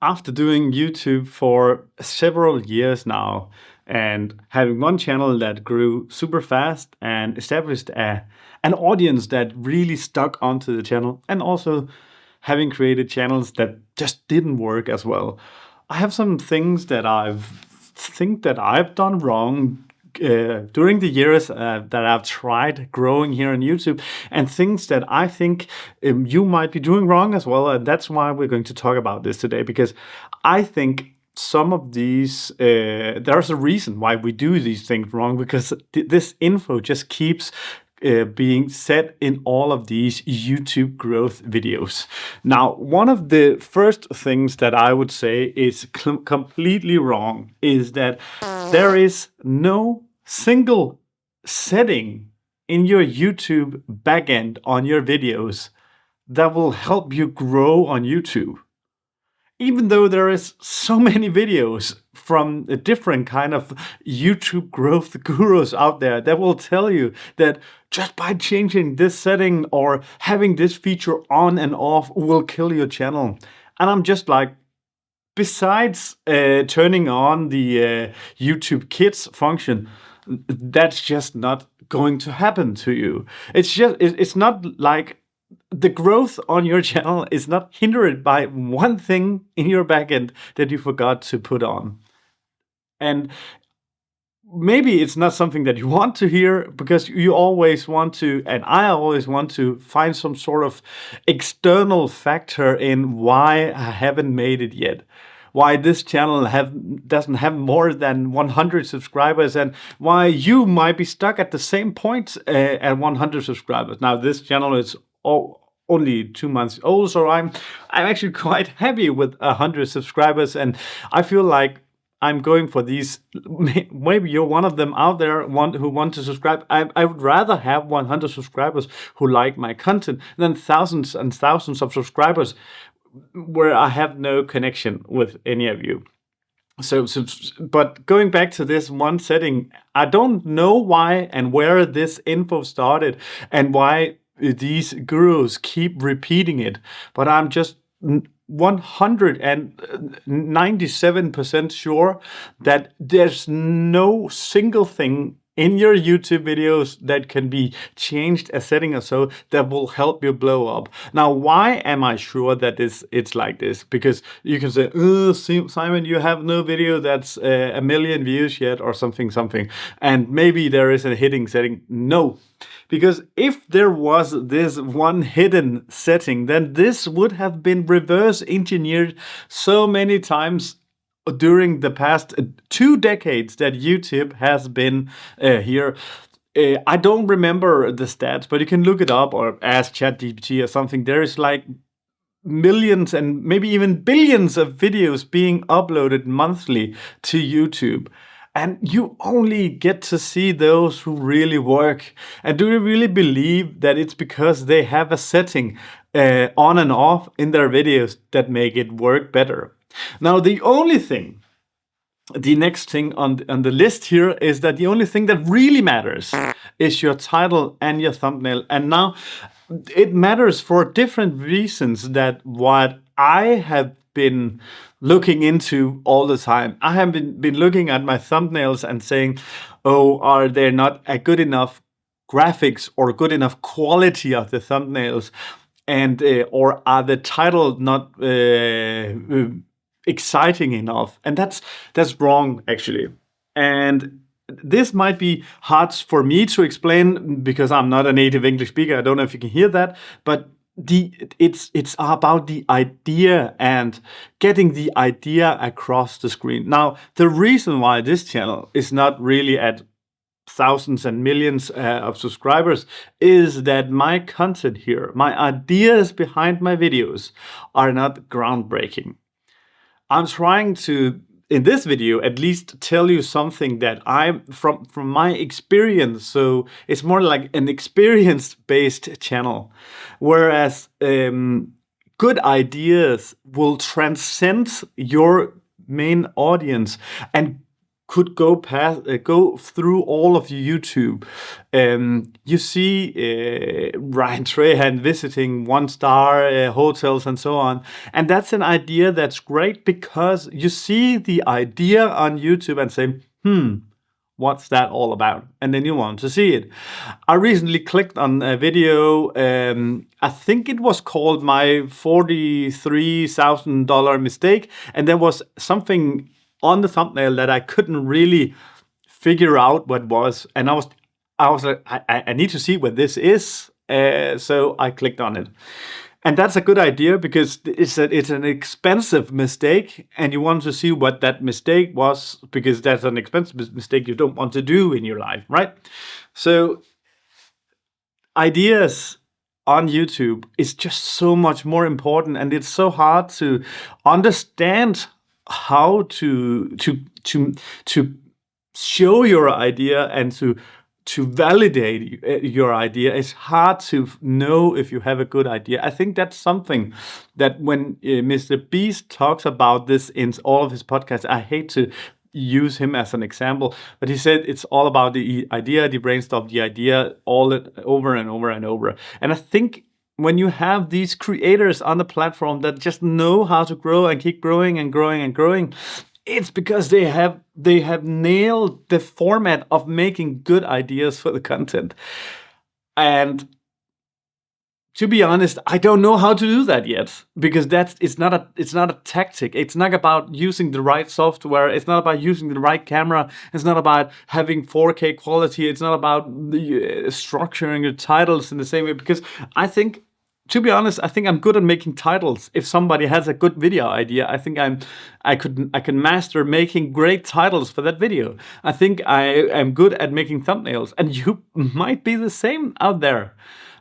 After doing YouTube for several years now and having one channel that grew super fast and established an audience that really stuck onto the channel, and also having created channels that just didn't work as well, I have some things that I've done wrong during the years that I've tried growing here on YouTube, and things that I think you might be doing wrong as well. And that's why we're going to talk about this today, because I think some of these, there's a reason why we do these things wrong, because this info just keeps being said in all of these YouTube growth videos. Now, one of the first things that I would say is completely wrong is that there is no single setting in your YouTube backend on your videos that will help you grow on YouTube. Even though there is so many videos from a different kind of YouTube growth gurus out there that will tell you that just by changing this setting or having this feature on and off will kill your channel. And I'm just like, besides turning on the YouTube Kids function, that's just not going to happen to you. It's not like the growth on your channel is not hindered by one thing in your backend that you forgot to put on. And maybe it's not something that you want to hear, because you always want to, and I always want to, find some sort of external factor in why I haven't made it yet. Why this channel doesn't have more than 100 subscribers, and why you might be stuck at the same point at 100 subscribers. Now, this channel is only 2 months old, so I'm actually quite happy with 100 subscribers, and I feel like I'm going for these. Maybe you're one of them out there who want to subscribe. I would rather have 100 subscribers who like my content than thousands and thousands of subscribers where I have no connection with any of you. But going back to this one setting, I don't know why and where this info started and why these gurus keep repeating it, but I'm just 197% sure that there's no single thing in your YouTube videos that can be changed a setting or so that will help you blow up. Now, why am I sure that it's like this? Because you can say, oh, Simon, you have no video that's a million views yet, or something, and maybe there is a hidden setting. No. Because if there was this one hidden setting, then this would have been reverse engineered so many times during the past 2 decades that YouTube has been here. I don't remember the stats, but you can look it up or ask ChatGPT or something. There is like millions and maybe even billions of videos being uploaded monthly to YouTube. And you only get to see those who really work. And do you really believe that it's because they have a setting on and off in their videos that make it work better? Now, the next thing on the list here is that the only thing that really matters is your title and your thumbnail. And now it matters for different reasons that what I have been looking into all the time. I have been looking at my thumbnails and saying, oh, are there not a good enough graphics or good enough quality of the thumbnails? And or are the title not exciting enough? And that's wrong, actually. And this might be hard for me to explain because I'm not a native English speaker. I don't know if you can hear that, but it's about the idea and getting the idea across the screen. Now, the reason why this channel is not really at thousands and millions of subscribers is that my content here, my ideas behind my videos, are not groundbreaking. I'm trying to, in this video, at least tell you something that I'm from my experience. So it's more like an experience-based channel, whereas good ideas will transcend your main audience and could go through all of YouTube, you see Ryan Trahan visiting one-star hotels and so on, and that's an idea that's great because you see the idea on YouTube and say, what's that all about? And then you want to see it. I recently clicked on a video. I think it was called My $43,000 Mistake. And there was something on the thumbnail that I couldn't really figure out what was. And I was like, I need to see what this is. So I clicked on it. And that's a good idea because it's an expensive mistake, and you want to see what that mistake was because that's an expensive mistake you don't want to do in your life, right? So ideas on YouTube is just so much more important, and it's so hard to understand how to show your idea and to validate your idea. It's hard to know if you have a good idea. I think that's something that when Mr. Beast talks about this in all of his podcasts, I hate to use him as an example, but he said it's all about the idea, the brainstorm, the idea, all it over and over and over. And I think when you have these creators on the platform that just know how to grow and keep growing and growing and growing, it's because they have nailed the format of making good ideas for the content. And to be honest, I don't know how to do that yet because it's not a tactic. It's not about using the right software. It's not about using the right camera. It's not about having 4K quality. It's not about structuring your titles in the same way, because I think, to be honest, I think I'm good at making titles. If somebody has a good video idea, I think I can master making great titles for that video. I think I am good at making thumbnails, and you might be the same out there.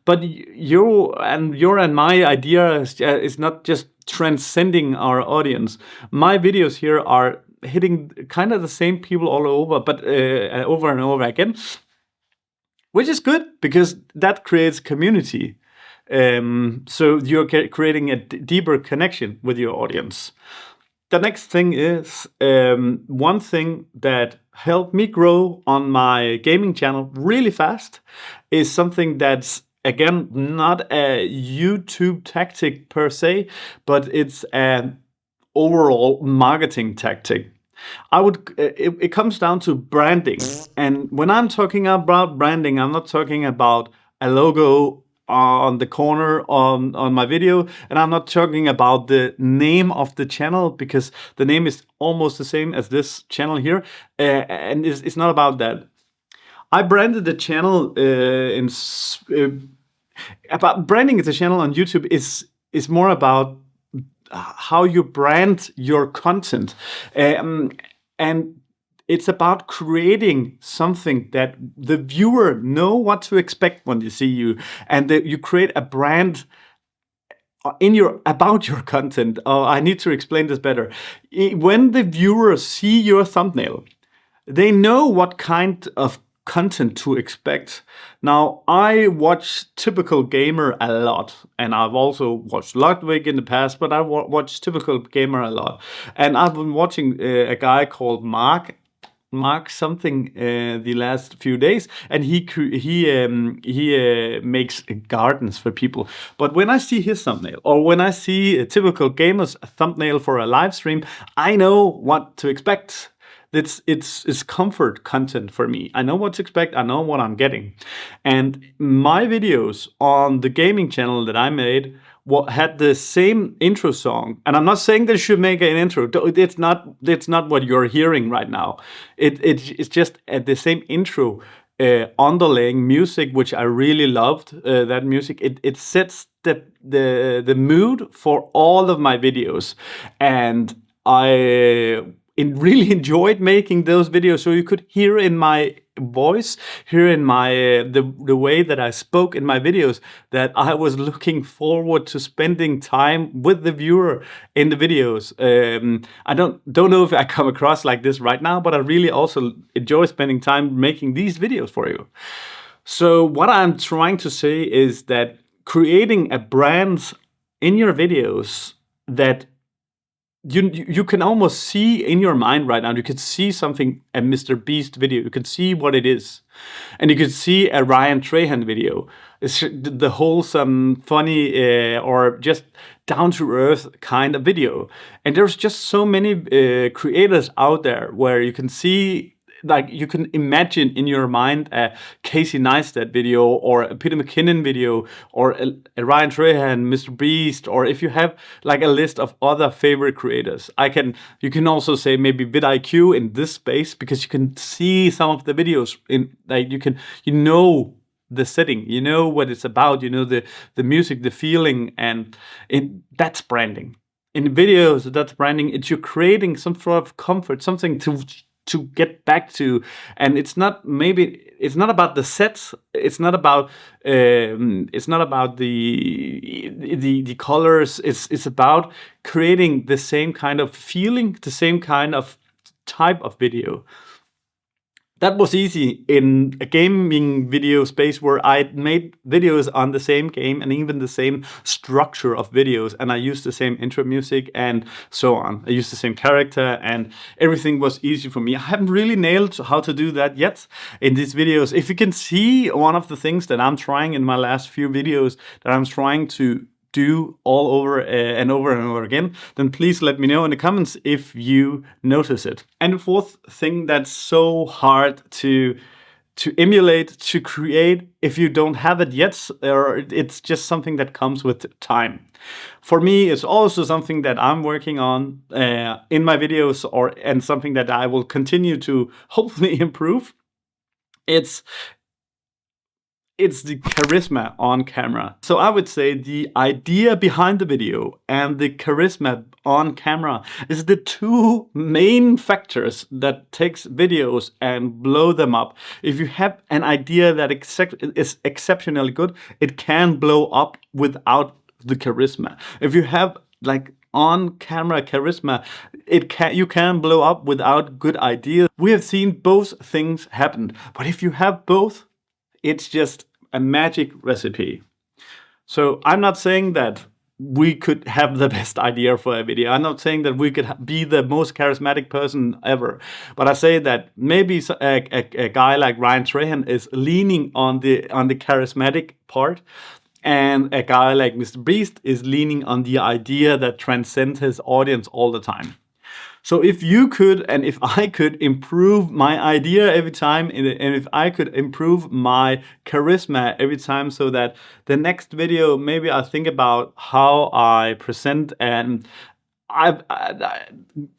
But your and my idea is not just transcending our audience. My videos here are hitting kind of the same people all over, but over and over again, which is good because that creates community. So you're creating a deeper connection with your audience. The next thing is one thing that helped me grow on my gaming channel really fast is something that's, again, not a YouTube tactic per se, but it's an overall marketing tactic. It comes down to branding. And when I'm talking about branding, I'm not talking about a logo on the corner on my video, and I'm not talking about the name of the channel because the name is almost the same as this channel here, and it's not about that. I branded the channel about branding the channel on YouTube is more about how you brand your content, and it's about creating something that the viewer know what to expect when they see you, and that you create a brand about your content. I need to explain this better. When the viewers see your thumbnail, they know what kind of content to expect. Now, I watch Typical Gamer a lot, and I've also watched Ludwig in the past, but I watch Typical Gamer a lot. And I've been watching a guy called Mark something the last few days, and he makes gardens for people. But when I see his thumbnail, or when I see a Typical Gamer's thumbnail for a live stream, I know what to expect. It's comfort content for me. I know what to expect. I know what I'm getting. And my videos on the gaming channel that I made had the same intro song. And I'm not saying they should make an intro. It's not what you're hearing right now. It's just the same intro underlaying music, which I really loved. That music. It sets the mood for all of my videos, and I really enjoyed making those videos. So you could hear in my voice, hear in my the way that I spoke in my videos, that I was looking forward to spending time with the viewer in the videos. I don't know if I come across like this right now, but I really also enjoy spending time making these videos for you. So what I'm trying to say is that creating a brand in your videos that you can almost see in your mind right now. You could see something, a Mr. Beast video. You can see what it is, and you could see a Ryan Trahan video. It's the wholesome, funny, or just down to earth kind of video. And there's just so many creators out there where you can see. Like, you can imagine in your mind a Casey Neistat video, or a Peter McKinnon video, or a Ryan Trahan, Mr. Beast, or if you have like a list of other favorite creators. You can also say maybe vidIQ in this space, because you can see some of the videos in, like, you know the setting, you know what it's about, you know the music, the feeling, and that's branding. In videos, that's branding. It's you creating some sort of comfort, something to get back to. And it's not about the sets, it's not about the colors, it's about creating the same kind of feeling, the same kind of type of video. That was easy in a gaming video space, where I made videos on the same game and even the same structure of videos, and I used the same intro music and so on. I used the same character, and everything was easy for me. I haven't really nailed how to do that yet in these videos. If you can see one of the things that I'm trying in my last few videos, that I'm trying to do all over and over and over again, then please let me know in the comments if you notice it. And the fourth thing that's so hard to emulate, to create, if you don't have it yet, or it's just something that comes with time. For me, it's also something that I'm working on in my videos, and something that I will continue to hopefully improve. It's the charisma on camera. So I would say the idea behind the video and the charisma on camera is the two main factors that takes videos and blow them up. If you have an idea that is exceptionally good, it can blow up without the charisma. If you have like on-camera charisma, you can blow up without good ideas. We have seen both things happen, but if you have both, it's just a magic recipe. So I'm not saying that we could have the best idea for a video. I'm not saying that we could be the most charismatic person ever. But I say that maybe a guy like Ryan Trahan is leaning on the charismatic part, and a guy like Mr. Beast is leaning on the idea that transcends his audience all the time. So if you could, and if I could improve my idea every time, and if I could improve my charisma every time, so that the next video, maybe I think about how I present and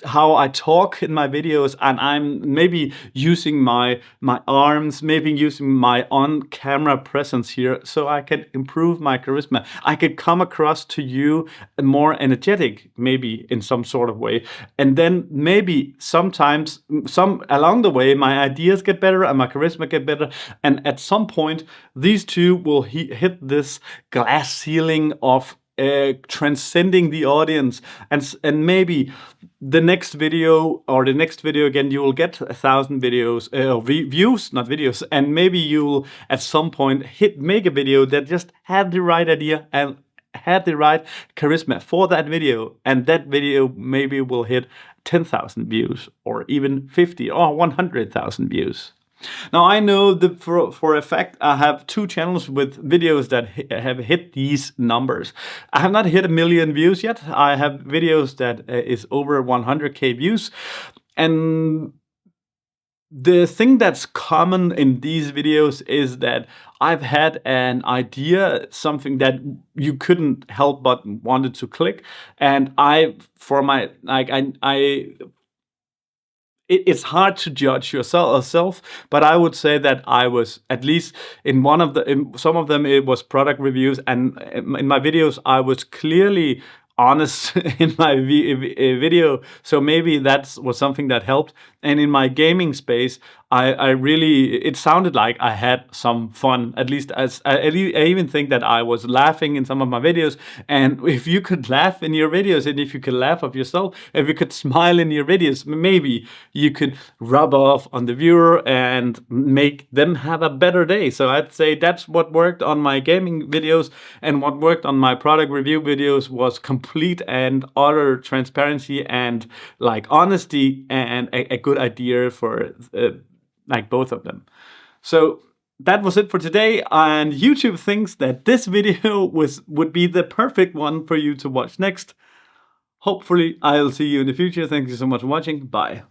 how I talk in my videos, and I'm maybe using my arms, maybe using my on-camera presence here, so I can improve my charisma. I could come across to you more energetic, maybe in some sort of way, and then maybe sometimes along the way my ideas get better and my charisma get better, and at some point these two will hit this glass ceiling of transcending the audience, and maybe the next video again, you will get 1,000 videos views, not videos, and maybe you'll at some point make a video that just had the right idea and had the right charisma for that video, and that video maybe will hit 10,000 views, or even 50 or 100,000 views. Now, I know that for a fact I have 2 channels with videos that have hit these numbers. I have not hit 1 million views yet. I have videos that is over 100K views. And the thing that's common in these videos is that I've had an idea, something that you couldn't help but wanted to click. And it's hard to judge yourself, but I would say that I was, at least in some of them it was product reviews, and in my videos I was clearly honest in my video, so maybe that was something that helped. And in my gaming space, I really, it sounded like I had some fun. At least I even think that I was laughing in some of my videos. And if you could laugh in your videos, and if you could laugh of yourself, if you could smile in your videos, maybe you could rub off on the viewer and make them have a better day. So I'd say that's what worked on my gaming videos, and what worked on my product review videos was complete and utter transparency and like honesty, and a good idea for like both of them. So that was it for today, and YouTube thinks that this video would be the perfect one for you to watch next. Hopefully I'll see you in the future. Thank you so much for watching. Bye.